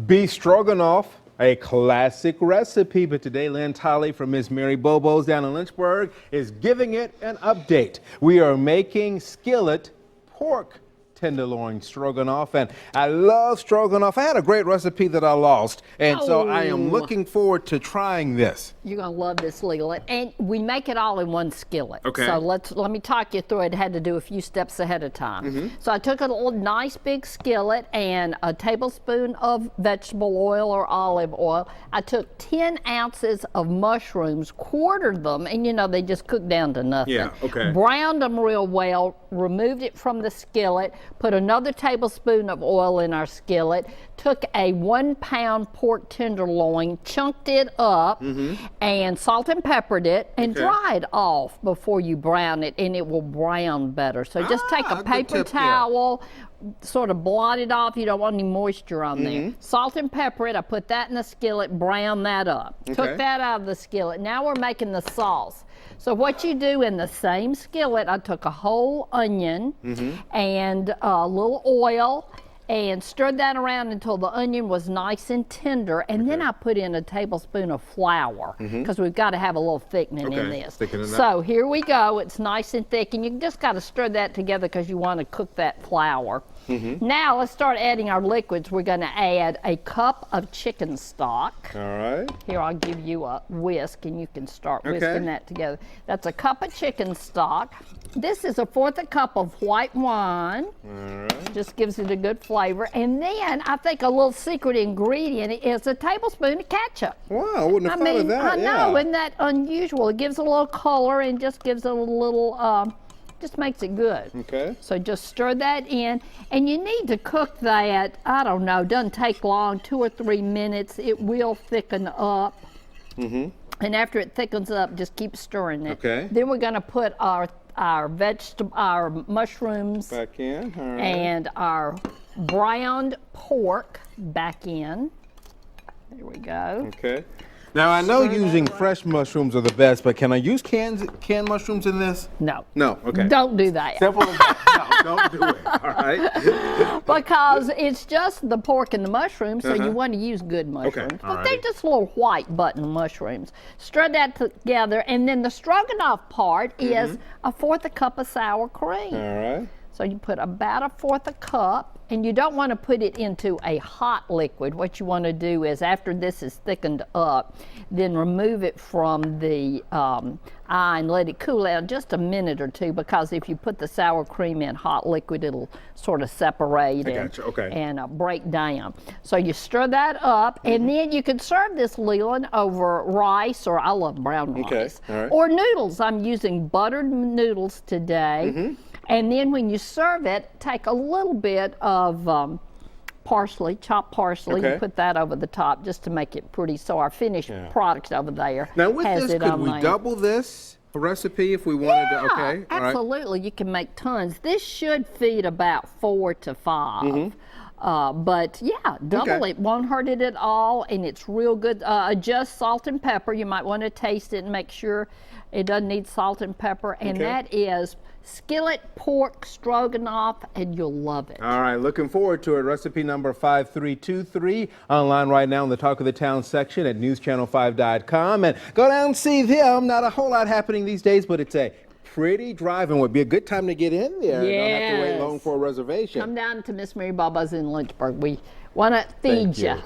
Beef Stroganoff, a classic recipe, but today Lynne Tolley from Miss Mary Bobo's down in Lynchburg is giving it an update. We are making skillet pork tenderloin stroganoff, and I love stroganoff. I had a great recipe that I lost, and so I am looking forward to trying this. You're gonna love this, Leland, and we make it all in one skillet. Okay. So let me talk you through it. I had to do a few steps ahead of time. So I took a little nice big skillet and a tablespoon of vegetable oil or olive oil. I took 10 ounces of mushrooms, quartered them, and you know they just cook down to nothing. Yeah, okay. Browned them real well, removed it from the skillet, put another tablespoon of oil in our skillet, took a 1 pound pork tenderloin, chunked it up, and salt and peppered it, and dried off before you brown it, and it will brown better. So just take a paper towel, sort of blot it off. You don't want any moisture on there. Salt and pepper it. I put that in the skillet, brown that up. Took that out of the skillet. Now we're making the sauce. So what you do in the same skillet, I took a whole onion and a little oil and stirred that around until the onion was nice and tender, and then I put in a tablespoon of flour because we've got to have a little thickening in this. So here we go. It's nice and thick, and you just got to stir that together because you want to cook that flour. Now let's start adding our liquids. We're going to add a cup of chicken stock. All right. Here, I'll give you a whisk, and you can start whisking that together. That's a cup of chicken stock. This is 1/4 cup of white wine. All right. Just gives it a good flavor. And then I think a little secret ingredient is a tablespoon of ketchup. Wow, I wouldn't have thought of that. I know, isn't that unusual? It gives a little color and just gives it a little, just makes it good. Okay. So just stir that in, and you need to cook that, I don't know, doesn't take long, 2 or 3 minutes. It will thicken up. And after it thickens up, just keep stirring it. Okay. Then we're gonna put our mushrooms Back in. All right. and our browned pork back in. There we go. Okay. Now I know using fresh mushrooms are the best, but can I use canned mushrooms in this? No. No. Okay. Don't do that. Simple as that. No, don't do it. All right. Because it's just the pork and the mushrooms, so you want to use good mushrooms. All But they're just little white button mushrooms. Stir that together, and then the stroganoff part is 1/4 cup of sour cream. All right. So you put about 1/4 cup, and you don't want to put it into a hot liquid. What you want to do is, after this is thickened up, then remove it from the eye and let it cool out just a minute or two, because if you put the sour cream in hot liquid, it'll sort of separate and break down. So you stir that up, and then you can serve this, Leland, over rice, or I love brown rice, or noodles. I'm using buttered noodles today. And then when you serve it, take a little bit of parsley, chopped parsley, you put that over the top just to make it pretty. So our finished product over there now with has this, it could on we there. double this recipe if we wanted to? Okay. Absolutely. You can make tons. This should feed about 4 to 5. But yeah, double it. Won't hurt it at all, and it's real good. Adjust salt and pepper. You might want to taste it and make sure it doesn't need salt and pepper. And that is skillet pork stroganoff, and you'll love it. All right, looking forward to it. Recipe number 5323 online right now in the Talk of the Town section at newschannel5.com. And go down and see them. Not a whole lot happening these days, but it's a pretty drive and would be a good time to get in there. You don't have to wait long for a reservation. Come down to Miss Mary Bobo's in Lynchburg. We want to feed you.